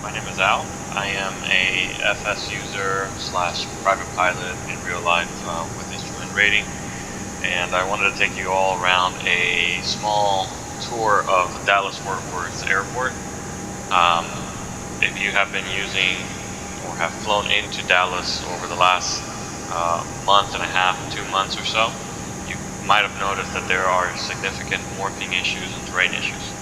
My name is Al. I am a FS user slash private pilot in real life with instrument rating, and I wanted to take you all around a small tour of the Dallas-Fort Worth airport. If you have been using or have flown into Dallas over the last month and a half, 2 months or so, you might have noticed that there are significant morphing issues and terrain issues.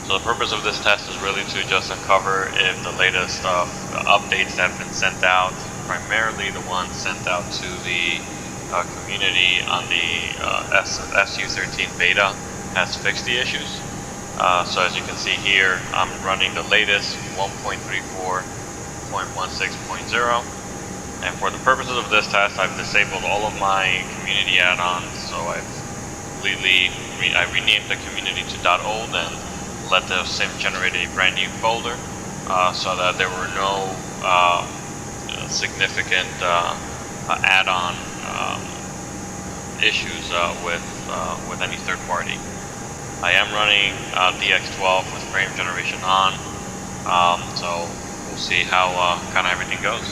So the purpose of this test is really to just uncover if the latest updates that have been sent out, primarily the ones sent out to the community on the SU13 beta, has fixed the issues. So as you can see here, I'm running the latest 1.34.16.0, and for the purposes of this test, I've disabled all of my community add-ons. So I renamed the community to .old and let the sim generate a brand new folder so that there were no significant add-on issues with any third party. I am running DX12 with frame generation on, so we'll see how kind of everything goes.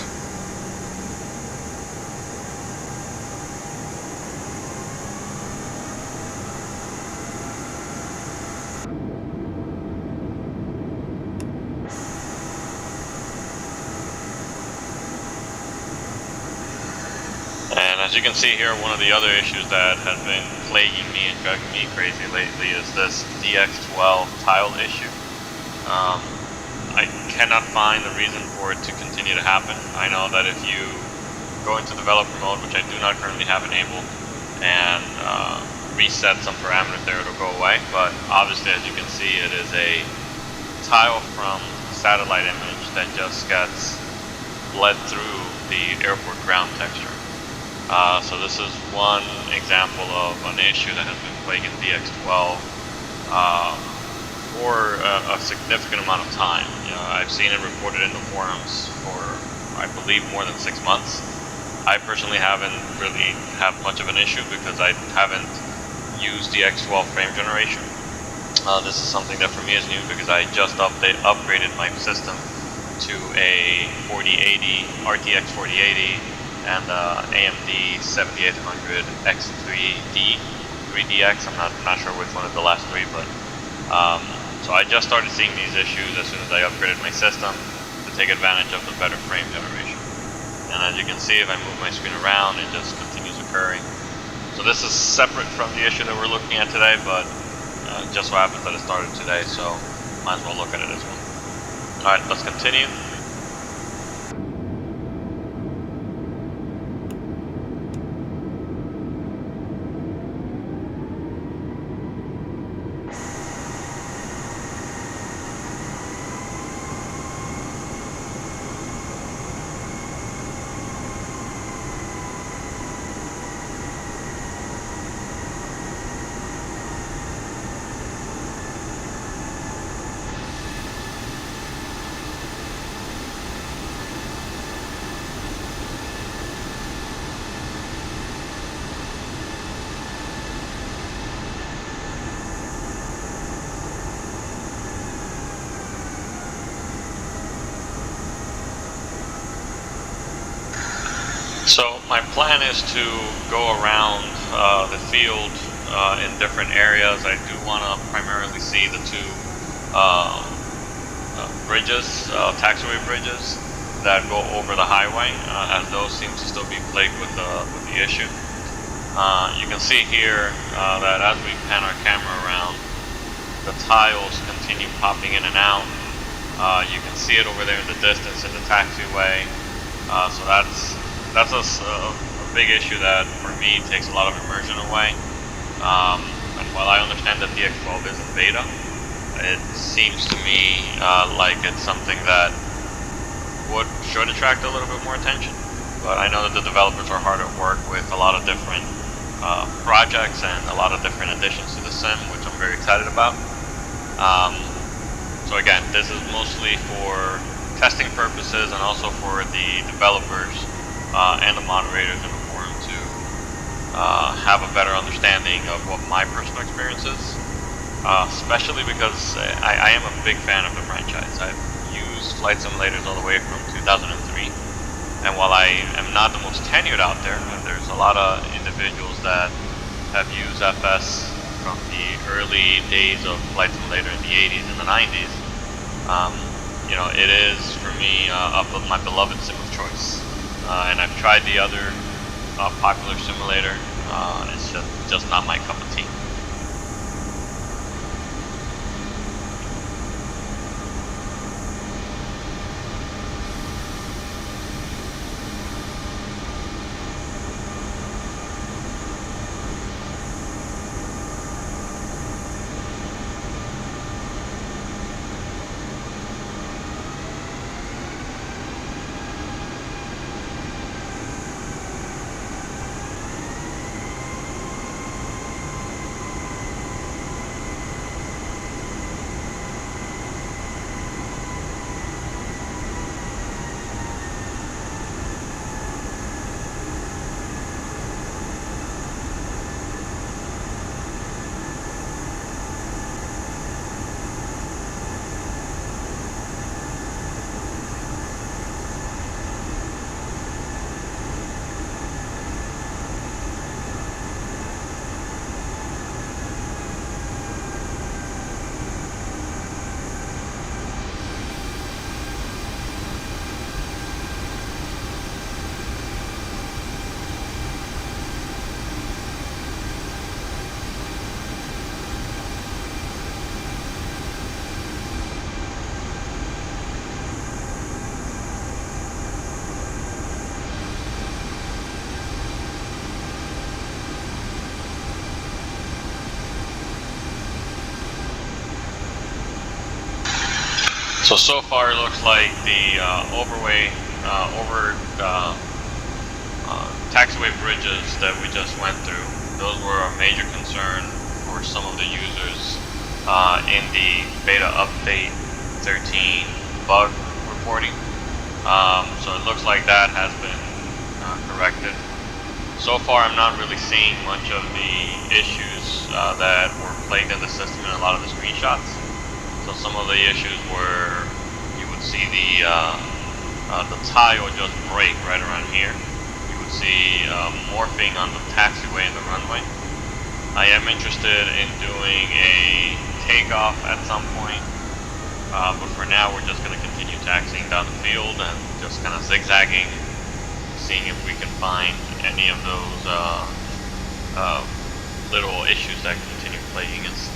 And as you can see here, one of the other issues that has been plaguing me and driving me crazy lately is this DX12 tile issue. I cannot find the reason for it to continue to happen. I know that if you go into developer mode, which I do not currently have enabled, and reset some parameters there, it'll go away. But obviously, as you can see, it is a tile from satellite image that just gets bled through the airport ground texture. So this is one example of an issue that has been plaguing DX12 for a significant amount of time. I've seen it reported in the forums for, I believe, more than 6 months. I personally haven't really had much of an issue because I haven't used DX12 frame generation. This is something that for me is new because I just upgraded my system to a 4080 RTX 4080 and AMD 7800 X3D 3DX. I'm not sure which one is the last three, but so I just started seeing these issues as soon as I upgraded my system to take advantage of the better frame generation. And as you can see, if I move my screen around, it just continues occurring. So this is separate from the issue that we're looking at today, but just so happens that it started today, so might as well look at it as well. Alright, let's continue. So my plan is to go around the field in different areas. I do want to primarily see the two bridges, taxiway bridges that go over the highway, as those seem to still be plagued with the issue. You can see here that as we pan our camera around, the tiles continue popping in and out. You can see it over there in the distance in the taxiway. So that's a big issue that for me takes a lot of immersion away. And while I understand that DX12 is in beta, it seems to me like it's something that should attract a little bit more attention. But I know that the developers are hard at work with a lot of different projects and a lot of different additions to the sim, which I'm very excited about. So again, this is mostly for testing purposes and also for the developers and the moderators in the forum to have a better understanding of what my personal experience is, especially because I am a big fan of the franchise. I've used used flight simulators all the way from 2003. And while I am not the most tenured out there, and there's a lot of individuals that have used FS from the early days of Flight Simulator in the 80s and the 90s, you know, it is for me my beloved sim of choice. And I've tried the other popular simulator. It's just not my cup of tea. So far it looks like the taxiway bridges that we just went through, those were a major concern for some of the users in the beta update 13 bug reporting. So it looks like that has been corrected. So far I'm not really seeing much of the issues that were plagued in the system in a lot of the screenshots. So some of the issues were you would see the tile just break right around here. You would see morphing on the taxiway and the runway. I am interested in doing a takeoff at some point, but for now we're just going to continue taxiing down the field and just kind of zigzagging, seeing if we can find any of those little issues that continue plaguing us.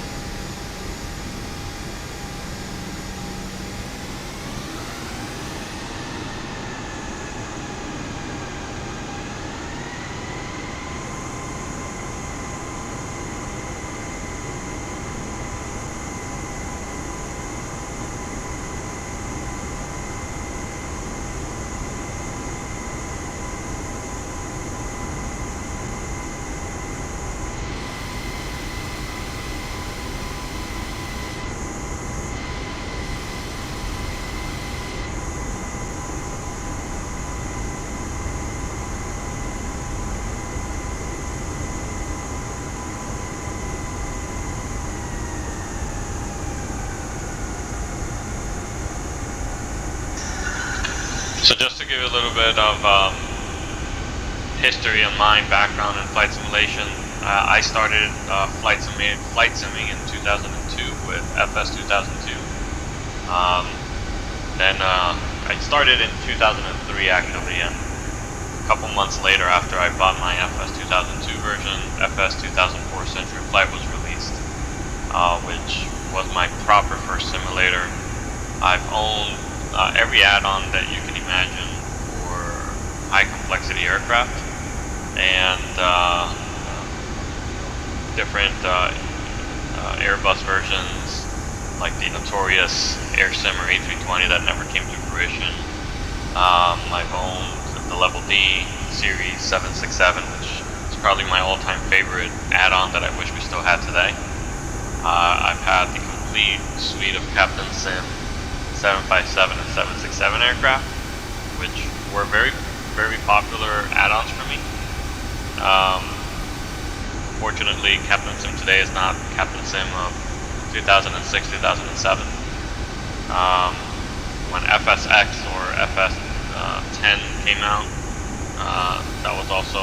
So just to give you a little bit of history on my background in flight simulation, I started flight simming in 2002 with FS2002. Then I started in 2003 actually, and a couple months later after I bought my FS2002 version, FS2004 Century Flight was released, which was my proper first simulator. I've owned every add-on that you can imagine for high complexity aircraft, and different Airbus versions like the notorious AirSimmer A320 that never came to fruition. I've owned the Level D Series 767, which is probably my all-time favorite add-on that I wish we still had today. I've had the complete suite of Captain Sim 757 and 767 aircraft, which were very, very popular add-ons for me. Fortunately, Captain Sim today is not Captain Sim of 2006, 2007. when FSX or FS10 came out. That was also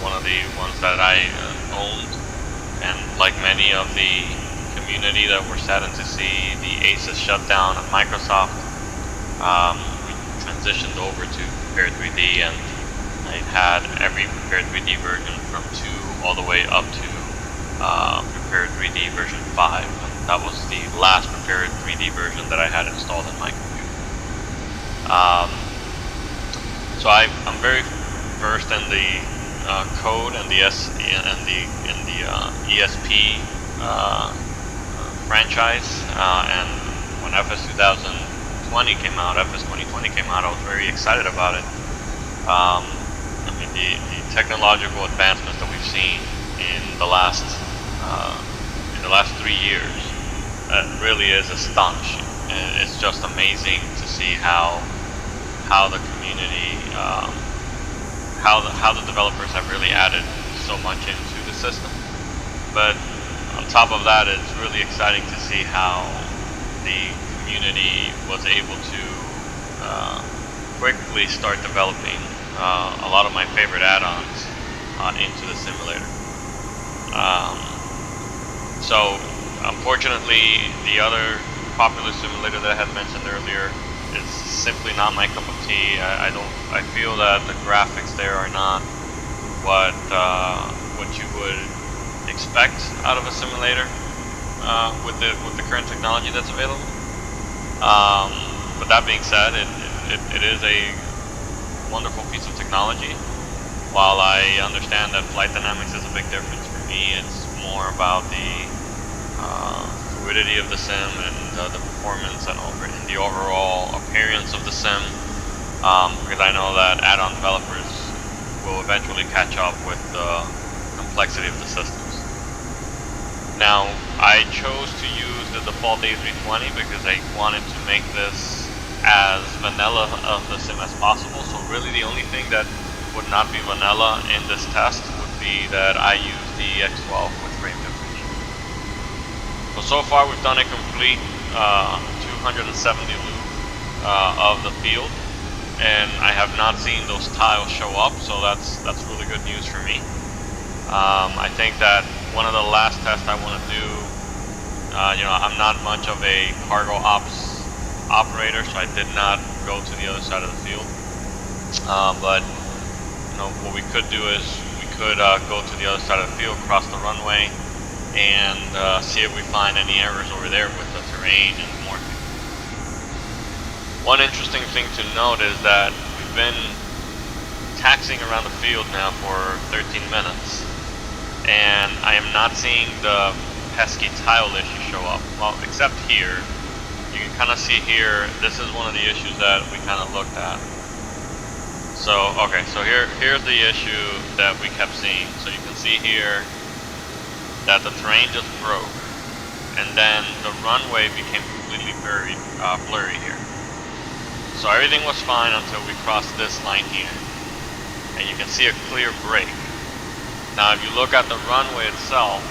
one of the ones that I owned, and like many of the community that were saddened to see the ASUS shutdown at Microsoft, we transitioned over to Prepare 3D, and I had every Prepare 3D version from 2 all the way up to Prepare 3D version 5. And that was the last Prepare 3D version that I had installed in my computer. So I'm very versed in the code and the ESP franchise, and when FS2020 came out, I was very excited about it. I mean, the technological advancements that we've seen in the last 3 years really is astonishing. It's just amazing to see how the community, how the developers have really added so much into the system. But on top of that, it's really exciting to see how the community was able to quickly start developing a lot of my favorite add-ons into the simulator. So unfortunately, the other popular simulator that I had mentioned earlier is simply not my cup of tea. I feel that the graphics there are not what you would expect out of a simulator with the current technology that's available. But that being said, it is a wonderful piece of technology. While I understand that flight dynamics is a big difference for me, it's more about the fluidity of the sim and the performance and the overall appearance of the sim, because I know that add-on developers will eventually catch up with the complexity of the systems. Now, I chose to use the default A320 because I wanted to make this as vanilla of the sim as possible. So really the only thing that would not be vanilla in this test would be that I use the X12 with frame differential. So far we've done a complete 270 loop of the field, and I have not seen those tiles show up, so that's really good news for me. I think that one of the last tests I want to do, I'm not much of a cargo ops operator, so I did not go to the other side of the field. But what we could do is we could go to the other side of the field, cross the runway, and see if we find any errors over there with the terrain and morphing. One interesting thing to note is that we've been taxiing around the field now for 13 minutes, and I am not seeing the pesky tile issue show up. Well, except here. You can kind of see here, this is one of the issues that we kind of looked at. So, okay, so here's the issue that we kept seeing. So you can see here that the terrain just broke, and then the runway became completely blurry here. So everything was fine until we crossed this line here, and you can see a clear break. Now if you look at the runway itself,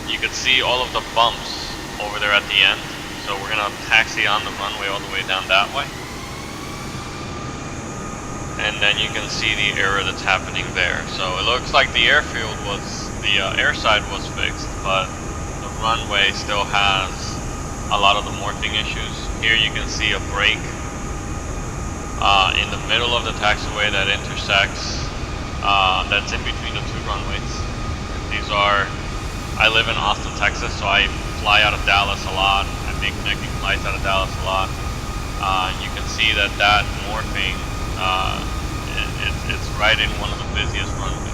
you can see all of the bumps over there at the end. So we're gonna taxi on the runway all the way down that way, and then you can see the error that's happening there. So it looks like the airfield the air side was fixed, but the runway still has a lot of the morphing issues. Here you can see a break in the middle of the taxiway that intersects, that's in between the two runways. I live in Austin, Texas, so I fly out of Dallas a lot. I make connecting flights out of Dallas a lot. You can see that morphing, it's right in one of the busiest runways.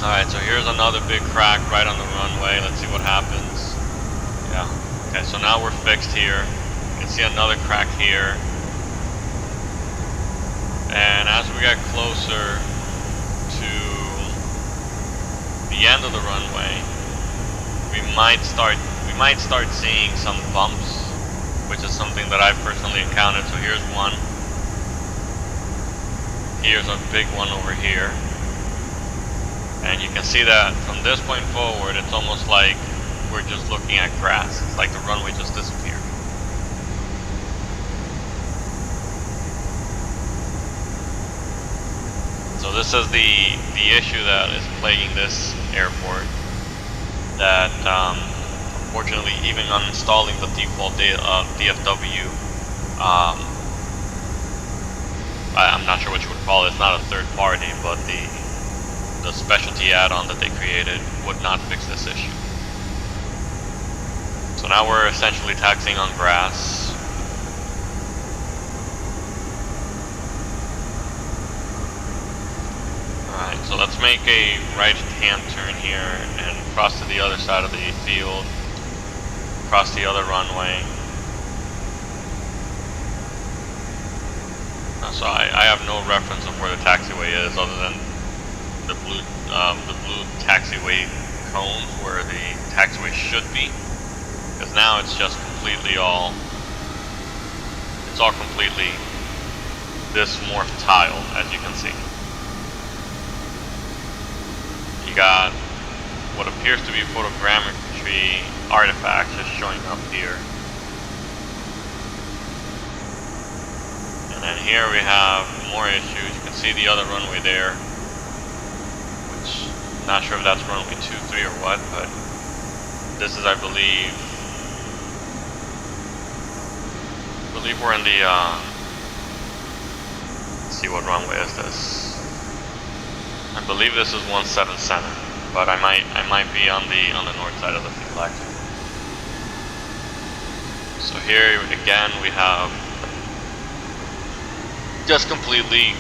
Alright, so here's another big crack right on the runway. Let's see what happens. Yeah. Okay, so now we're fixed here. You can see another crack here. And as we get closer to the end of the runway, we might start seeing some bumps, which is something that I've personally encountered. So here's one. Here's a big one over here. And you can see that from this point forward, it's almost like we're just looking at grass. It's like the runway just disappeared. this is the issue that is plaguing this airport. That unfortunately, even uninstalling the default DFW, I'm not sure what you would call it. It's not a third party, but the specialty add-on that they created would not fix this issue. So now we're essentially taxiing on grass. Alright, so let's make a right-hand turn here and cross to the other side of the field, cross the other runway. So I have no reference of where the taxiway is other than the blue taxiway cones where the taxiway should be. Because now it's just completely all completely this morphed tile, as you can see. You got what appears to be photogrammetry artifacts just showing up here. And then here we have more issues. You can see the other runway there, which I'm not sure if that's runway 23 or what, but this is, I believe we're in the, let's see, what runway is this? I believe this is 177, but I might be on the north side of the field actually. So here again we have just completely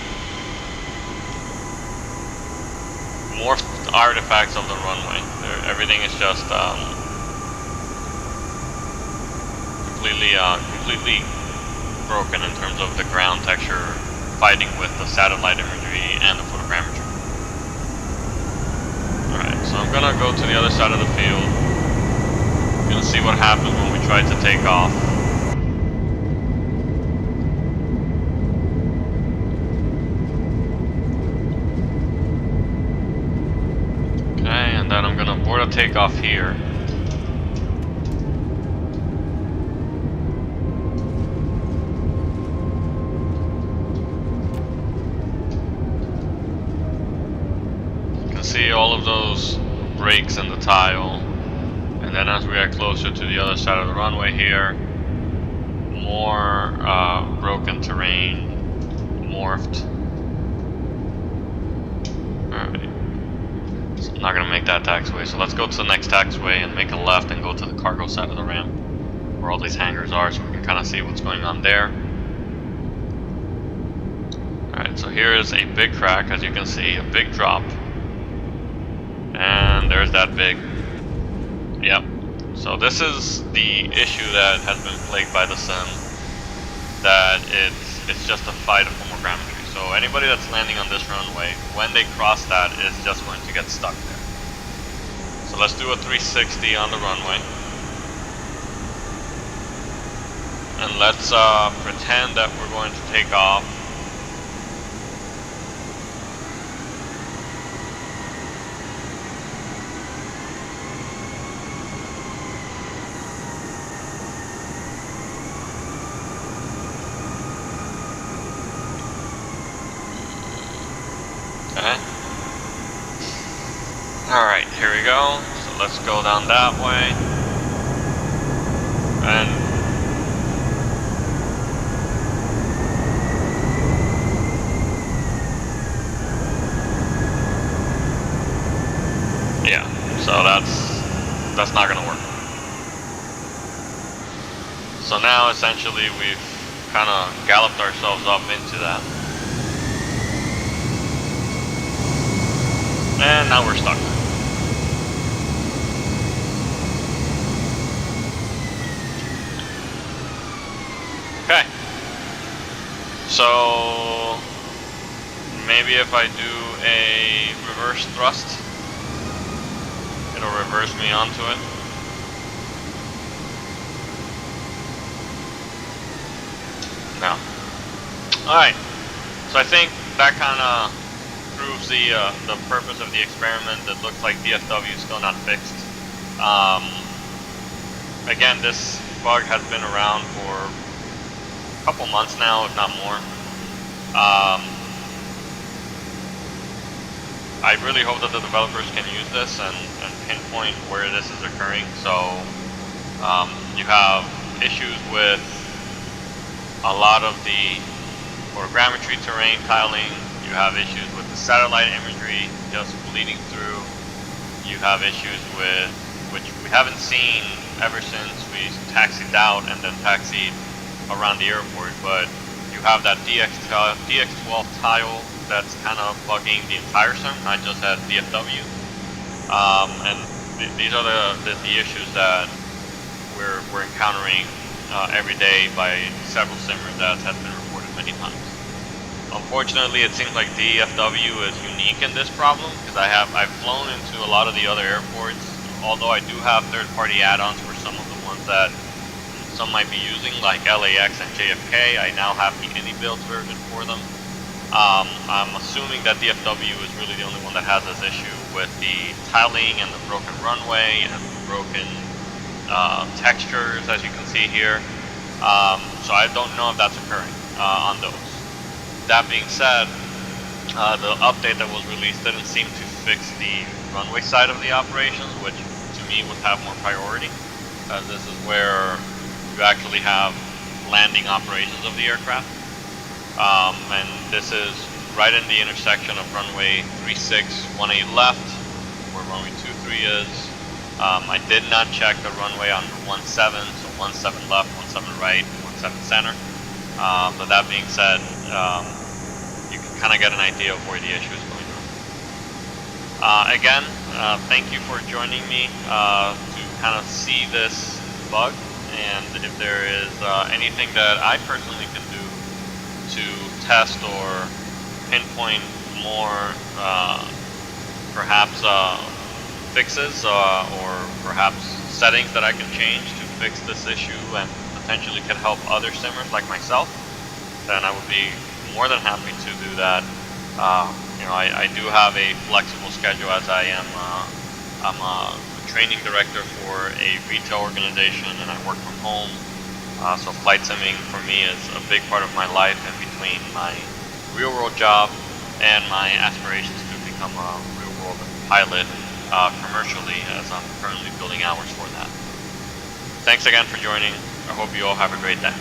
morphed artifacts of the runway. Everything is just completely broken in terms of the ground texture fighting with the satellite imagery and the photogrammetry. Alright, so I'm gonna go to the other side of the field. I'm gonna see what happens when we try to take off. Okay, and then I'm gonna board a takeoff here. See all of those breaks in the tile, and then as we get closer to the other side of the runway here, more broken terrain, morphed. Alright, so I'm not gonna make that taxiway, so let's go to the next taxiway and make a left and go to the cargo side of the ramp where all these hangars are, so we can kind of see what's going on there. Alright, so here is a big crack, as you can see, a big drop. And there's that big, yep. So this is the issue that has been plagued by the sim, that it's just a fight of photogrammetry. So anybody that's landing on this runway, when they cross that, is just going to get stuck there. So let's do a 360 on the runway. And let's pretend that we're going to take off. Okay. Alright, here we go. So let's go down that way. And yeah, so that's not gonna work. So now essentially we've kind of galloped ourselves up into that. And now we're stuck. Okay. So maybe if I do a reverse thrust, it'll reverse me onto it. No. Alright. So I think that kind of proves the purpose of the experiment. It looks like DFW is still not fixed. Again, this bug has been around for a couple months now, if not more. I really hope that the developers can use this and pinpoint where this is occurring. So you have issues with a lot of the photogrammetry terrain tiling. You have issues with the satellite imagery just bleeding through. You have issues with, which we haven't seen ever since we taxied out and then taxied around the airport, but you have that DX12 tile that's kind of bugging the entire sim, not just at DFW. And these are the issues that we're encountering every day by several simmers, that has been reported many times. Unfortunately, it seems like DFW is unique in this problem, because I've flown into a lot of the other airports, although I do have third-party add-ons for some of the ones that some might be using, like LAX and JFK. I now have the any-build version for them. I'm assuming that DFW is really the only one that has this issue with the tiling and the broken runway and the broken textures, as you can see here. So I don't know if that's occurring on those. That being said, the update that was released didn't seem to fix the runway side of the operations, which to me would have more priority, as this is where you actually have landing operations of the aircraft. And this is right in the intersection of runway 3618 left, where runway 23 is. I did not check the runway on 17, so 17 left, 17 right, 17 center. But that being said, you can kind of get an idea of where the issue is going on. Again, thank you for joining me to kind of see this bug, and if there is anything that I personally can do to test or pinpoint more perhaps fixes or perhaps settings that I can change to fix this issue and potentially can help other simmers like myself, then I would be more than happy to do that. You know, I do have a flexible schedule, as I'm a training director for a retail organization, and I work from home. So flight simming for me is a big part of my life, in between my real-world job and my aspirations to become a real-world pilot commercially, as I'm currently building hours for that. Thanks again for joining. I hope you all have a great day.